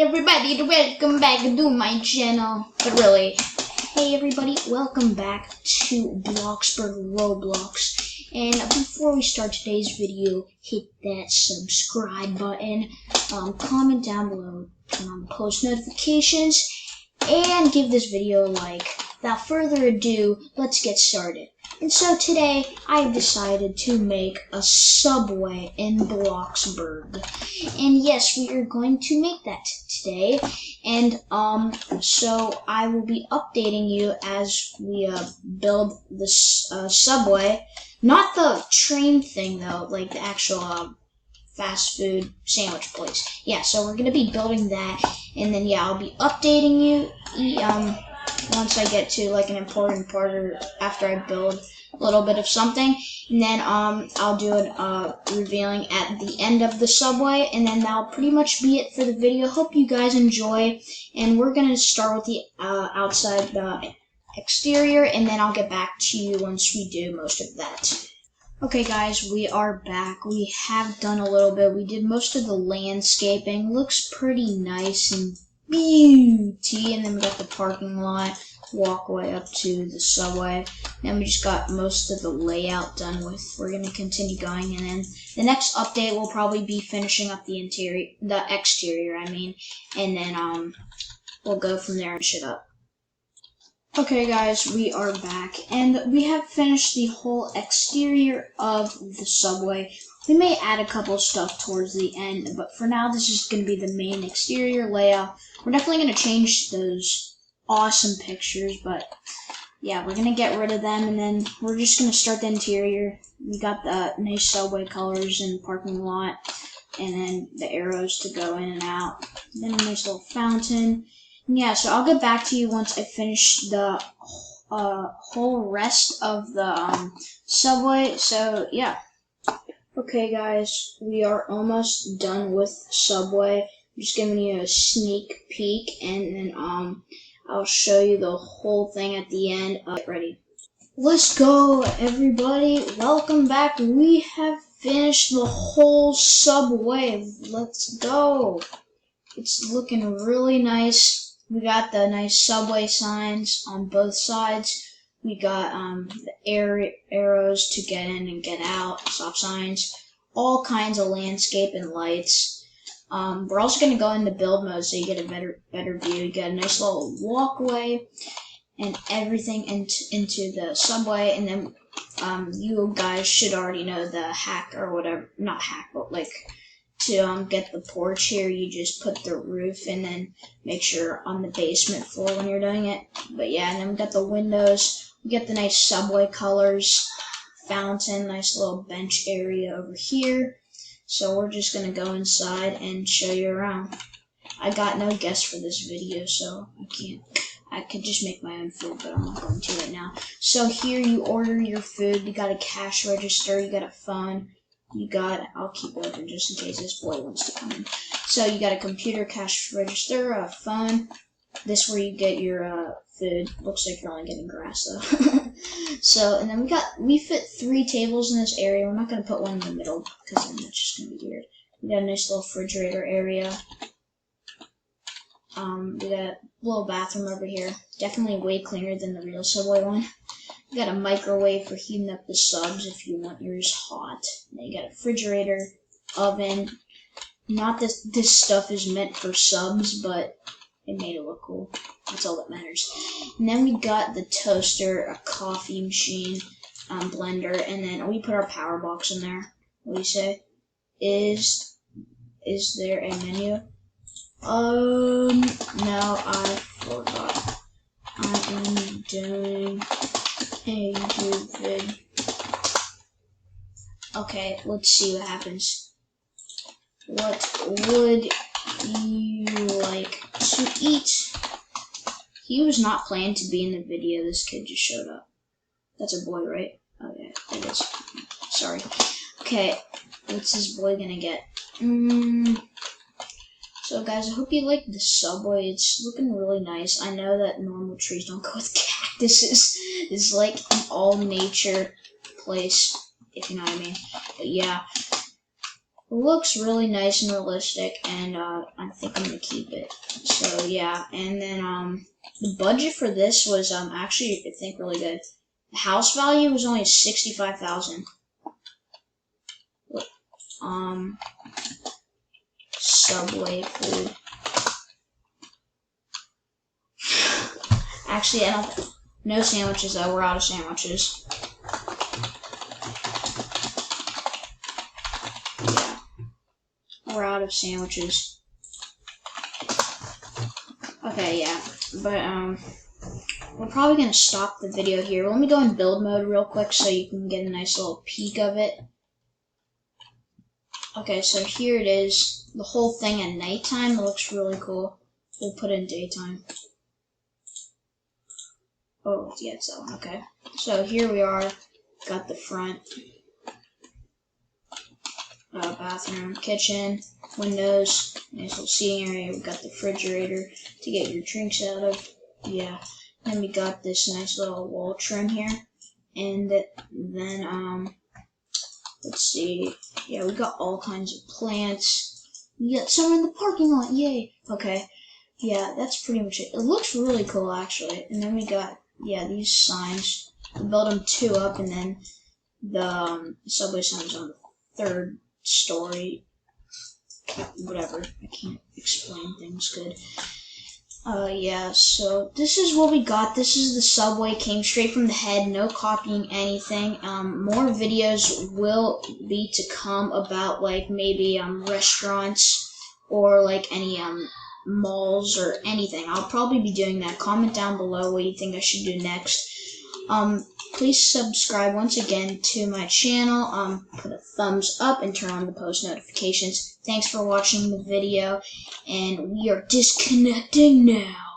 everybody, welcome back to my channel. But really, hey everybody, welcome back to Bloxburg Roblox. And before we start today's video, hit that subscribe button, comment down below, turn on post notifications, and give this video a like. Without further ado, let's get started. And so today, I've decided to make a subway in Bloxburg. And yes, we are going to make that today. And so I will be updating you as we build this subway. Not the train thing though, like the actual fast food sandwich place. Yeah, so we're going to be building that. And then yeah, I'll be updating you once I get to like an important part or after I build a little bit of something, and then I'll do it revealing at the end of the subway, and then that'll pretty much be it for the video. Hope you guys enjoy, and we're gonna start with the outside exterior, and then I'll get back to you once we do most of that. Okay guys, we are back. We have done a little bit. We did most of the landscaping. Looks pretty nice and beauty, and then we got the parking lot, walkway up to the subway. Then we just got most of the layout done with. We're going to continue going, and then the next update will probably be finishing up the exterior, and then we'll go from there and shit up. Okay guys, we are back, and we have finished the whole exterior of the subway. We may add a couple stuff towards the end, but for now this is going to be the main exterior layout. We're definitely going to change those awesome pictures, but yeah, we're going to get rid of them, and then we're just going to start the interior. We got the nice subway colors and parking lot, and then the arrows to go in and out, and then a nice little fountain. And yeah, so I'll get back to you once I finish the whole rest of the subway, so yeah. Okay guys, we are almost done with Subway. I'm just giving you a sneak peek, and then I'll show you the whole thing at the end. Get ready. Let's go everybody, welcome back. We have finished the whole Subway. Let's go. It's looking really nice. We got the nice Subway signs on both sides. We got the arrows to get in and get out, stop signs, all kinds of landscape and lights. We're also going to go into build mode so you get a better view. You got a nice little walkway and everything into the subway. And then you guys should already know the hack or whatever, not hack, but like to get the porch here, you just put the roof and then make sure on the basement floor when you're doing it. But yeah, and then we got the windows. We get the nice subway colors, fountain, nice little bench area over here. So we're just going to go inside and show you around. I got no guests for this video, so I could just make my own food, but I'm not going to right now. So here you order your food. You got a cash register, you got a phone, I'll keep it open just in case this boy wants to come in. So you got a computer, cash register, a phone. This is where you get your food. Looks like you're only getting grass though. So, and then we fit 3 tables in this area. We're not going to put one in the middle because then that's just going to be weird. We got a nice little refrigerator area. We got a little bathroom over here. Definitely way cleaner than the real Subway one. We got a microwave for heating up the subs if you want yours hot. And then you got a refrigerator, oven. Not this stuff is meant for subs, but it made it look cool. That's all that matters. And then we got the toaster, a coffee machine, blender, and then we put our power box in there. What do you say? Is there a menu? No, I forgot. I am doing a YouTube vid. Okay, let's see what happens. What would you like to eat? He was not planned to be in the video. This kid just showed up. That's a boy, right? Okay, it is. Sorry. Okay, what's this boy gonna get? So guys, I hope you like the subway. It's looking really nice. I know that normal trees don't go with cactuses. It's like an all nature place, if you know what I mean. But yeah. looks really nice and realistic, and I think I'm gonna keep it. So yeah, and then the budget for this was actually, I think, really good. The house value was only 65,000. Subway food. Actually, I don't. No sandwiches though. We're out of sandwiches. Yeah, we're out of sandwiches. Okay, yeah, but we're probably gonna stop the video here. Let me go in build mode real quick so you can get a nice little peek of it. Okay, so here it is. The whole thing at nighttime. It looks really cool. We'll put it in daytime. Oh, yeah, so, okay. So here we are. Got the front. Bathroom, kitchen, windows, nice little seating area. We've got the refrigerator to get your drinks out of. Yeah. Then we got this nice little wall trim here. And then, let's see. Yeah, we got all kinds of plants. We got some in the parking lot. Yay. Okay. Yeah, that's pretty much it. It looks really cool, actually. And then we got, yeah, these signs. We built them 2 up, and then the subway signs on the 3rd story. Whatever. I can't explain things good. Yeah, so this is what we got. This is the subway. Came straight from the head. No copying anything. More videos will be to come about, like, maybe restaurants or like any malls or anything. I'll probably be doing that. Comment down below what you think I should do next. Please subscribe once again to my channel. Put a thumbs up and turn on the post notifications. Thanks for watching the video, and we are disconnecting now.